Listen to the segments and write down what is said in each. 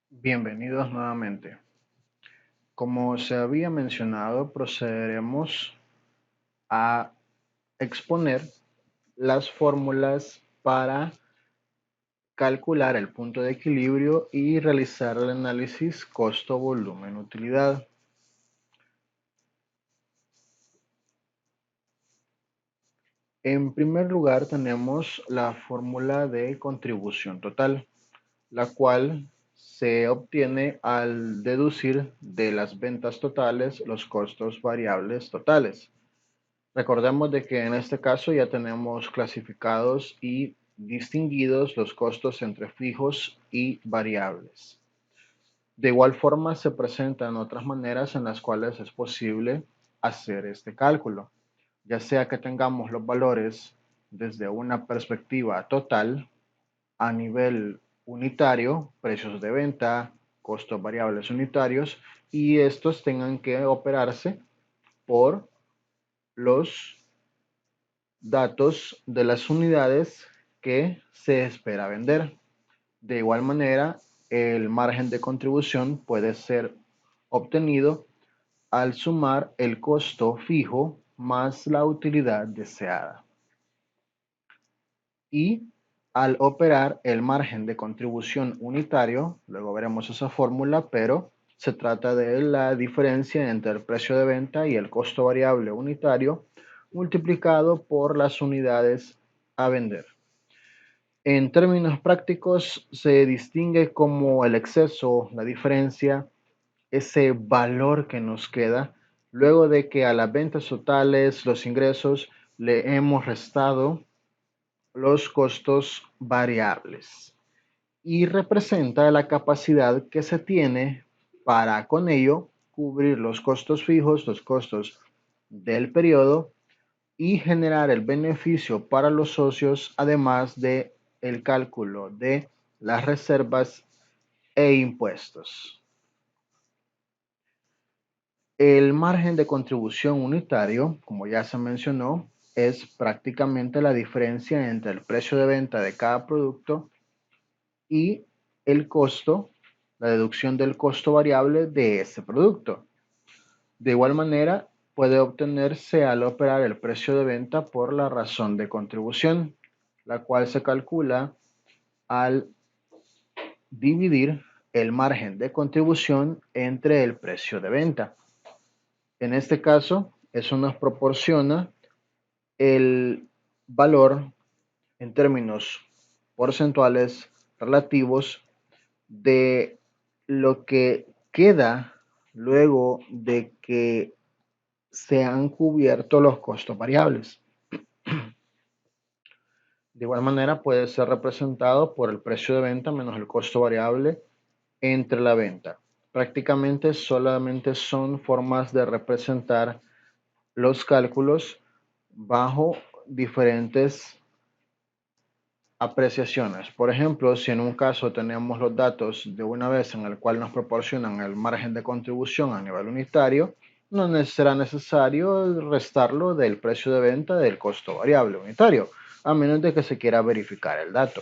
Bienvenidos nuevamente. Como se había mencionado, procederemos a exponer las fórmulas para calcular el punto de equilibrio y realizar el análisis costo-volumen-utilidad. En primer lugar, tenemos la fórmula de contribución total, la cual se obtiene al deducir de las ventas totales los costos variables totales. Recordemos de que en este caso ya tenemos clasificados y distinguidos los costos entre fijos y variables. De igual forma se presentan otras maneras en las cuales es posible hacer este cálculo, ya sea que tengamos los valores desde una perspectiva total a nivel unitario, precios de venta, costos variables unitarios, y estos tengan que operarse por los datos de las unidades que se espera vender. De igual manera, el margen de contribución puede ser obtenido al sumar el costo fijo más la utilidad deseada. Y al operar el margen de contribución unitario, luego veremos esa fórmula, pero se trata de la diferencia entre el precio de venta y el costo variable unitario multiplicado por las unidades a vender. En términos prácticos, se distingue como el exceso, la diferencia, ese valor que nos queda luego de que a las ventas totales, los ingresos, le hemos restado los costos variables y representa la capacidad que se tiene para con ello cubrir los costos fijos, los costos del periodo y generar el beneficio para los socios, además de el cálculo de las reservas e impuestos. El margen de contribución unitario, como ya se mencionó, es prácticamente la diferencia entre el precio de venta de cada producto y el costo, la deducción del costo variable de ese producto. De igual manera, puede obtenerse al operar el precio de venta por la razón de contribución, la cual se calcula al dividir el margen de contribución entre el precio de venta. En este caso, eso nos proporciona el valor en términos porcentuales relativos de lo que queda luego de que se han cubierto los costos variables. De igual manera puede ser representado por el precio de venta menos el costo variable entre la venta. Prácticamente solamente son formas de representar los cálculos bajo diferentes apreciaciones. Por ejemplo, si en un caso tenemos los datos de una vez en el cual nos proporcionan el margen de contribución a nivel unitario, no será necesario restarlo del precio de venta del costo variable unitario, a menos de que se quiera verificar el dato.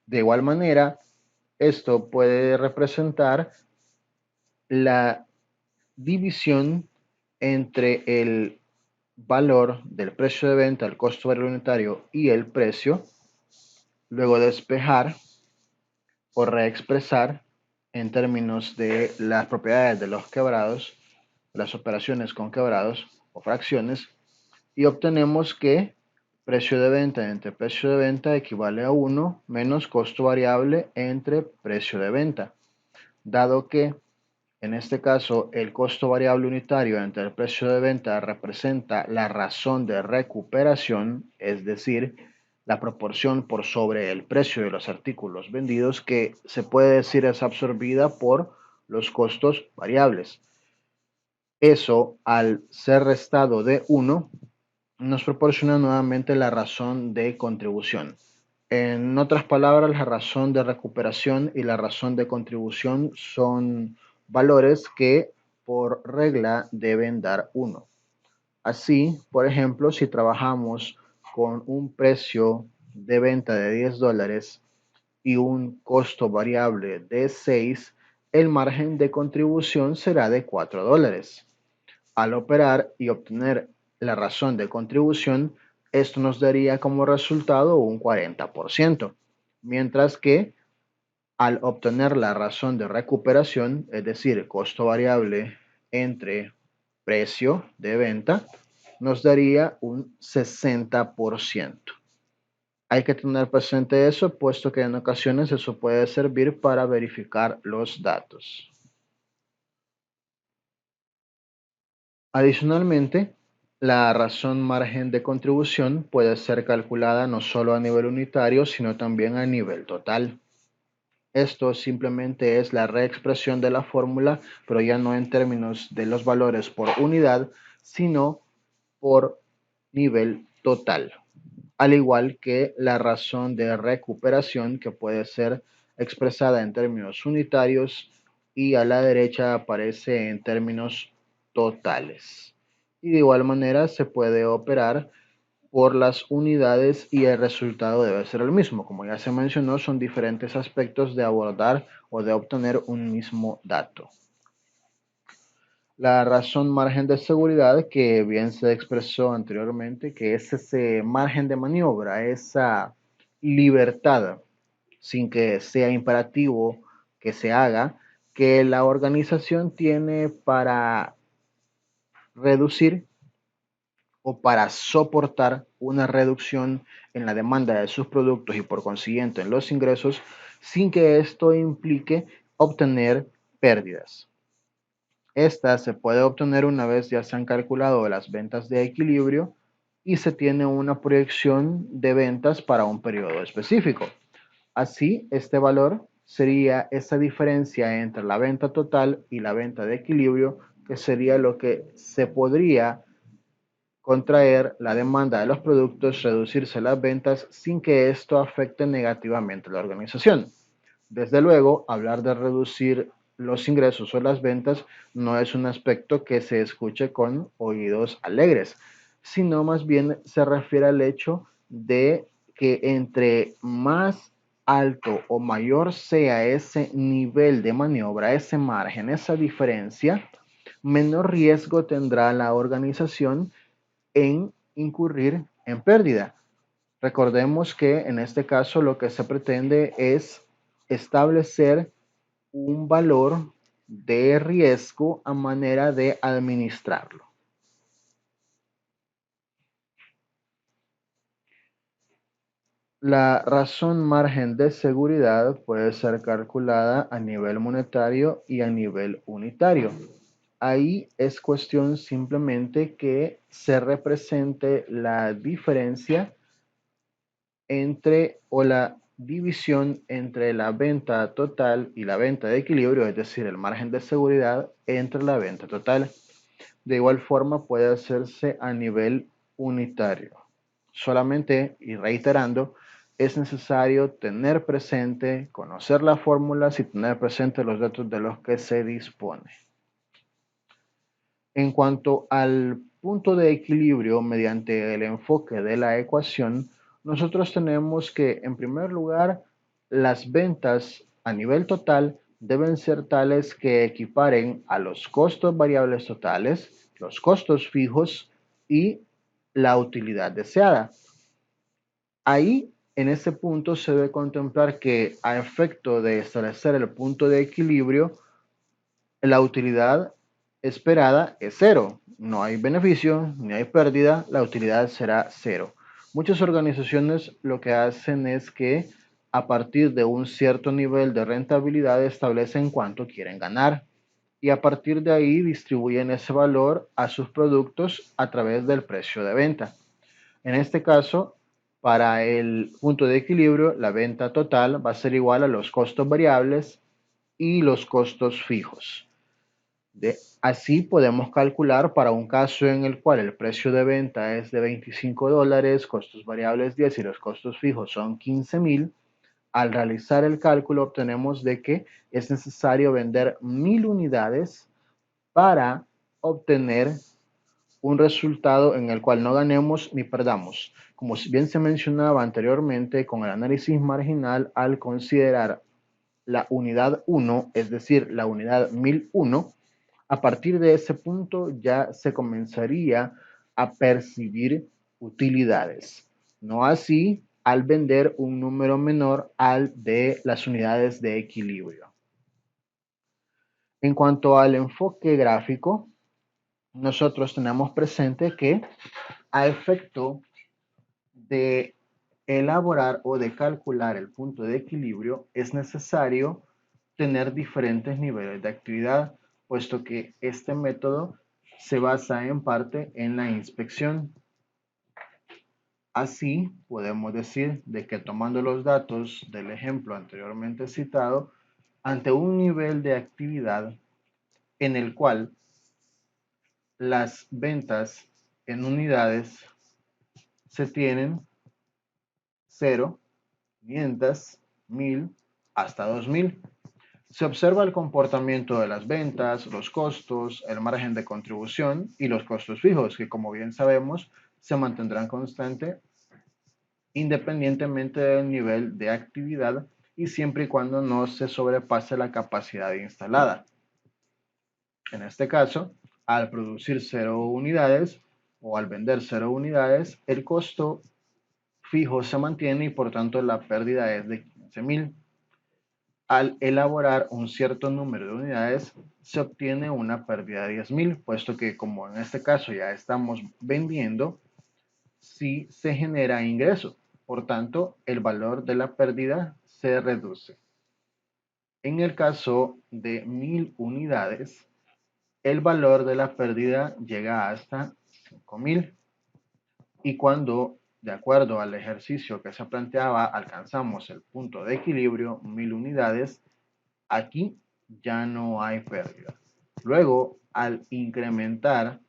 De igual manera, esto puede representar la división entre el valor del precio de venta, el costo variable unitario y el precio, luego despejar o reexpresar en términos de las propiedades de los quebrados, las operaciones con quebrados o fracciones, y obtenemos que precio de venta entre precio de venta equivale a 1 menos costo variable entre precio de venta, dado que en este caso el costo variable unitario entre el precio de venta representa la razón de recuperación, es decir, la proporción por sobre el precio de los artículos vendidos, que se puede decir es absorbida por los costos variables. Eso, al ser restado de 1, nos proporciona nuevamente la razón de contribución. En otras palabras, la razón de recuperación y la razón de contribución son valores que por regla deben dar 1. Así, por ejemplo, si trabajamos con un precio de venta de $10 y un costo variable de 6, el margen de contribución será de $4. Al operar y obtener la razón de contribución, esto nos daría como resultado un 40%, mientras que al obtener la razón de recuperación, es decir, costo variable entre precio de venta, nos daría un 60%. Hay que tener presente eso, puesto que en ocasiones eso puede servir para verificar los datos. Adicionalmente, la razón margen de contribución puede ser calculada no solo a nivel unitario, sino también a nivel total. Esto simplemente es la reexpresión de la fórmula, pero ya no en términos de los valores por unidad, sino por nivel total. Al igual que la razón de recuperación, que puede ser expresada en términos unitarios y a la derecha aparece en términos totales. Y de igual manera se puede operar por las unidades y el resultado debe ser el mismo. Como ya se mencionó, son diferentes aspectos de abordar o de obtener un mismo dato. La razón margen de seguridad, que bien se expresó anteriormente, que es ese margen de maniobra, esa libertad sin que sea imperativo que se haga, que la organización tiene para reducir o para soportar una reducción en la demanda de sus productos y por consiguiente en los ingresos sin que esto implique obtener pérdidas. Esta se puede obtener una vez ya se han calculado las ventas de equilibrio y se tiene una proyección de ventas para un periodo específico. Así, este valor sería esa diferencia entre la venta total y la venta de equilibrio, que sería lo que se podría contraer la demanda de los productos, reducirse las ventas sin que esto afecte negativamente a la organización. Desde luego, hablar de reducir los ingresos o las ventas no es un aspecto que se escuche con oídos alegres, sino más bien se refiere al hecho de que entre más alto o mayor sea ese nivel de maniobra, ese margen, esa diferencia, menor riesgo tendrá la organización en incurrir en pérdida. Recordemos que en este caso lo que se pretende es establecer un valor de riesgo a manera de administrarlo. La razón margen de seguridad puede ser calculada a nivel monetario y a nivel unitario. Ahí es cuestión simplemente que se represente la diferencia entre o la división entre la venta total y la venta de equilibrio, es decir, el margen de seguridad entre la venta total. De igual forma puede hacerse a nivel unitario. Solamente, y reiterando, es necesario tener presente, conocer las fórmulas y tener presente los datos de los que se dispone. En cuanto al punto de equilibrio mediante el enfoque de la ecuación, nosotros tenemos que, en primer lugar, las ventas a nivel total deben ser tales que equiparen a los costos variables totales, los costos fijos y la utilidad deseada. Ahí, en ese punto, se debe contemplar que a efecto de establecer el punto de equilibrio, la utilidad esperada es cero. No hay beneficio, ni hay pérdida, la utilidad será cero. Muchas organizaciones lo que hacen es que a partir de un cierto nivel de rentabilidad establecen cuánto quieren ganar y a partir de ahí distribuyen ese valor a sus productos a través del precio de venta. En este caso, para el punto de equilibrio, la venta total va a ser igual a los costos variables y los costos fijos. Así podemos calcular para un caso en el cual el precio de venta es de $25, costos variables 10 y los costos fijos son 15,000. Al realizar el cálculo obtenemos de que es necesario vender 1,000 unidades para obtener un resultado en el cual no ganemos ni perdamos. Como bien se mencionaba anteriormente con el análisis marginal, al considerar la unidad 1, es decir, la unidad 1001, a partir de ese punto ya se comenzaría a percibir utilidades. No así al vender un número menor al de las unidades de equilibrio. En cuanto al enfoque gráfico, nosotros tenemos presente que a efecto de elaborar o de calcular el punto de equilibrio es necesario tener diferentes niveles de actividad, puesto que este método se basa en parte en la inspección. Así, podemos decir de que tomando los datos del ejemplo anteriormente citado, ante un nivel de actividad en el cual las ventas en unidades se tienen 0, 500, 1000 hasta 2000. Se observa el comportamiento de las ventas, los costos, el margen de contribución y los costos fijos, que como bien sabemos se mantendrán constantes independientemente del nivel de actividad y siempre y cuando no se sobrepase la capacidad instalada. En este caso, al producir 0 unidades o al vender 0 unidades, el costo fijo se mantiene y por tanto la pérdida es de 15.000. Al elaborar un cierto número de unidades, se obtiene una pérdida de 10.000, puesto que como en este caso ya estamos vendiendo, sí se genera ingreso. Por tanto, el valor de la pérdida se reduce. En el caso de 1000 unidades, el valor de la pérdida llega hasta 5000. Y cuando, de acuerdo al ejercicio que se planteaba, alcanzamos el punto de equilibrio, 1000 unidades, aquí ya no hay pérdida. Luego, al incrementar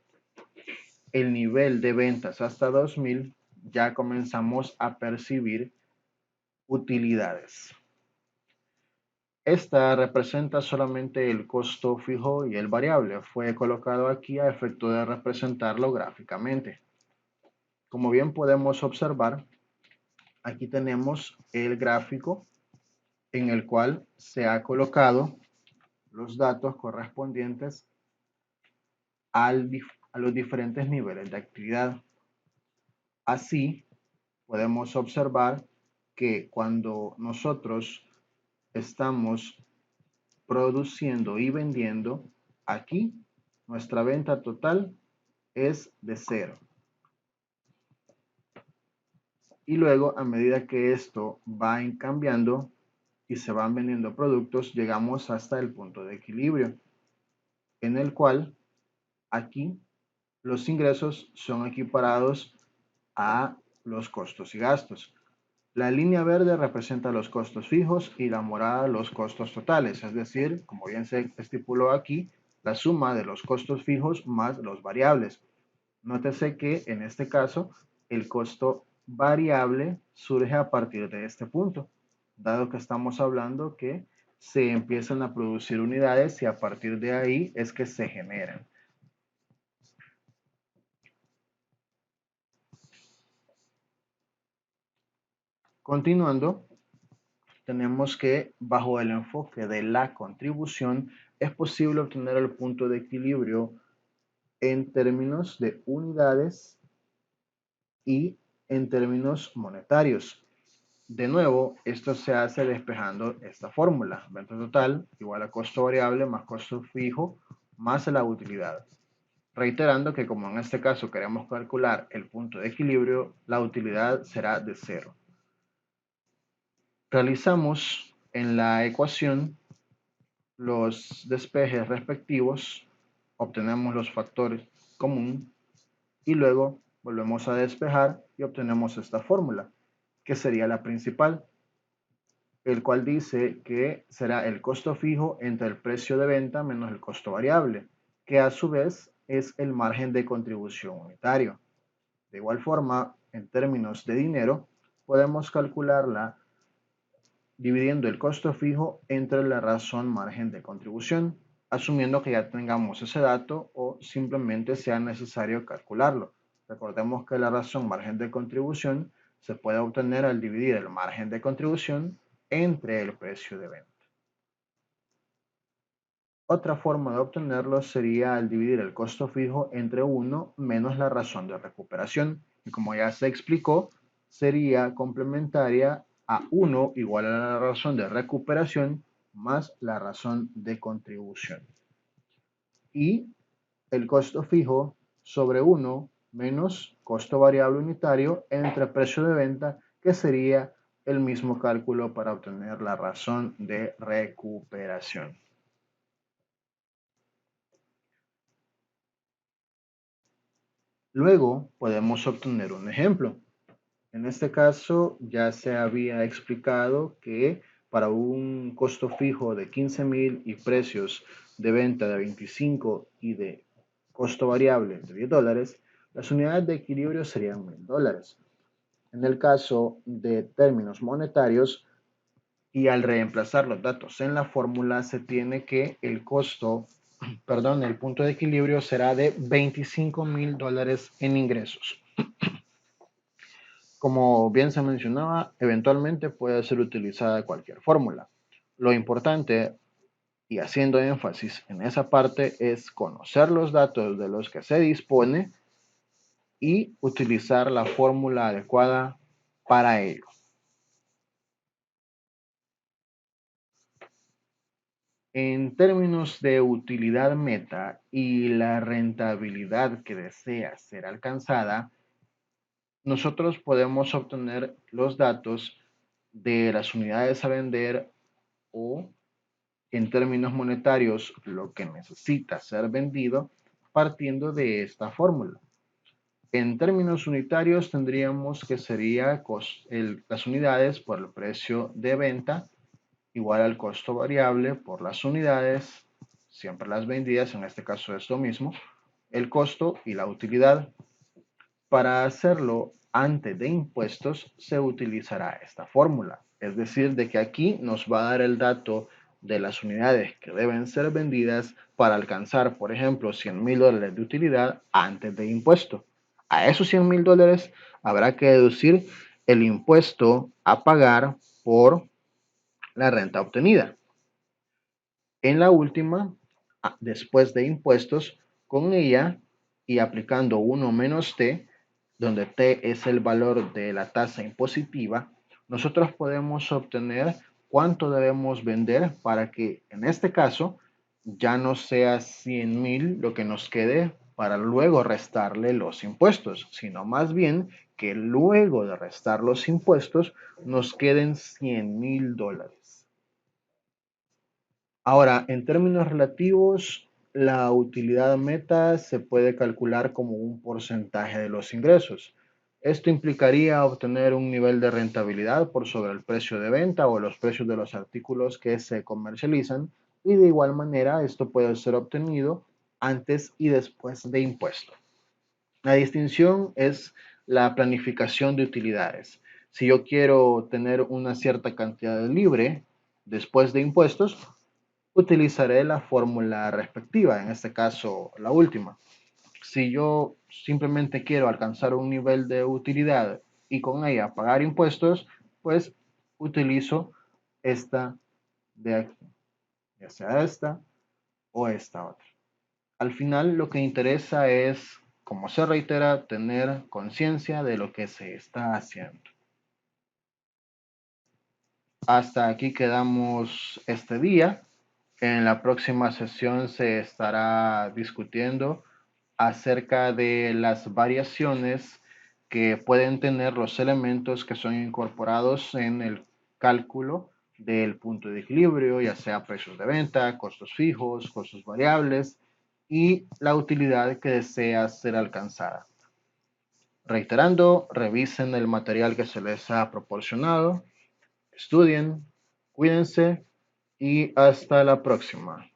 el nivel de ventas hasta 2000, ya comenzamos a percibir utilidades. Esta representa solamente el costo fijo y el variable. Fue colocado aquí a efecto de representarlo gráficamente. Como bien podemos observar, aquí tenemos el gráfico en el cual se ha colocado los datos correspondientes a los diferentes niveles de actividad. Así, podemos observar que cuando nosotros estamos produciendo y vendiendo, aquí nuestra venta total es de 0. Y luego, a medida que esto va cambiando y se van vendiendo productos, llegamos hasta el punto de equilibrio, en el cual aquí los ingresos son equiparados a los costos y gastos. La línea verde representa los costos fijos y la morada los costos totales, es decir, como bien se estipuló aquí, la suma de los costos fijos más los variables. Nótese que en este caso el costo variable surge a partir de este punto, dado que estamos hablando que se empiezan a producir unidades y a partir de ahí es que se generan. Continuando, tenemos que bajo el enfoque de la contribución es posible obtener el punto de equilibrio en términos de unidades y en términos monetarios. De nuevo, esto se hace despejando esta fórmula. Venta total igual a costo variable más costo fijo más la utilidad. Reiterando que como en este caso queremos calcular el punto de equilibrio, la utilidad será de 0. Realizamos en la ecuación los despejes respectivos, obtenemos los factores comunes y luego volvemos a despejar y obtenemos esta fórmula, que sería la principal, el cual dice que será el costo fijo entre el precio de venta menos el costo variable, que a su vez es el margen de contribución unitario. De igual forma, en términos de dinero, podemos calcularla dividiendo el costo fijo entre la razón margen de contribución. asumiendo que ya tengamos ese dato o simplemente sea necesario calcularlo. Recordemos que la razón margen de contribución se puede obtener al dividir el margen de contribución entre el precio de venta. Otra forma de obtenerlo sería al dividir el costo fijo entre 1 menos la razón de recuperación, y como ya se explicó, sería complementaria a 1 igual a la razón de recuperación más la razón de contribución. Y el costo fijo sobre 1 menos costo variable unitario entre precio de venta, que sería el mismo cálculo para obtener la razón de recuperación. Luego podemos obtener un ejemplo. En este caso ya se había explicado que para un costo fijo de 15,000 y precios de venta de 25 y de costo variable de $10, las unidades de equilibrio serían $1,000. En el caso de términos monetarios, y al reemplazar los datos en la fórmula, se tiene que el costo, perdón, el punto de equilibrio será de $25,000 en ingresos. Como bien se mencionaba, eventualmente puede ser utilizada cualquier fórmula. Lo importante, y haciendo énfasis en esa parte, es conocer los datos de los que se dispone y utilizar la fórmula adecuada para ello. En términos de utilidad meta y la rentabilidad que desea ser alcanzada, nosotros podemos obtener los datos de las unidades a vender o, en términos monetarios, lo que necesita ser vendido partiendo de esta fórmula. En términos unitarios tendríamos que sería las unidades por el precio de venta igual al costo variable por las unidades, siempre las vendidas, en este caso es lo mismo, el costo y la utilidad. Para hacerlo antes de impuestos se utilizará esta fórmula, es decir, de que aquí nos va a dar el dato de las unidades que deben ser vendidas para alcanzar, por ejemplo, $100,000 de utilidad antes de impuesto. A esos $100,000 habrá que deducir el impuesto a pagar por la renta obtenida. En la última, después de impuestos, con ella y aplicando 1 menos t, donde t es el valor de la tasa impositiva, nosotros podemos obtener cuánto debemos vender para que en este caso ya no sea 100,000 lo que nos quede para luego restarle los impuestos, sino más bien que luego de restar los impuestos nos queden $100,000. Ahora, en términos relativos, la utilidad meta se puede calcular como un porcentaje de los ingresos. Esto implicaría obtener un nivel de rentabilidad por sobre el precio de venta o los precios de los artículos que se comercializan, y de igual manera esto puede ser obtenido antes y después de impuesto. La distinción es la planificación de utilidades. Si yo quiero tener una cierta cantidad libre después de impuestos, utilizaré la fórmula respectiva, en este caso la última. Si yo simplemente quiero alcanzar un nivel de utilidad y con ella pagar impuestos, pues utilizo esta de aquí, ya sea esta o esta otra. Al final lo que interesa es, como se reitera, tener conciencia de lo que se está haciendo. Hasta aquí quedamos este día. En la próxima sesión se estará discutiendo acerca de las variaciones que pueden tener los elementos que son incorporados en el cálculo del punto de equilibrio, ya sea precios de venta, costos fijos, costos variables y la utilidad que desea ser alcanzada. Reiterando, revisen el material que se les ha proporcionado, estudien, cuídense y hasta la próxima.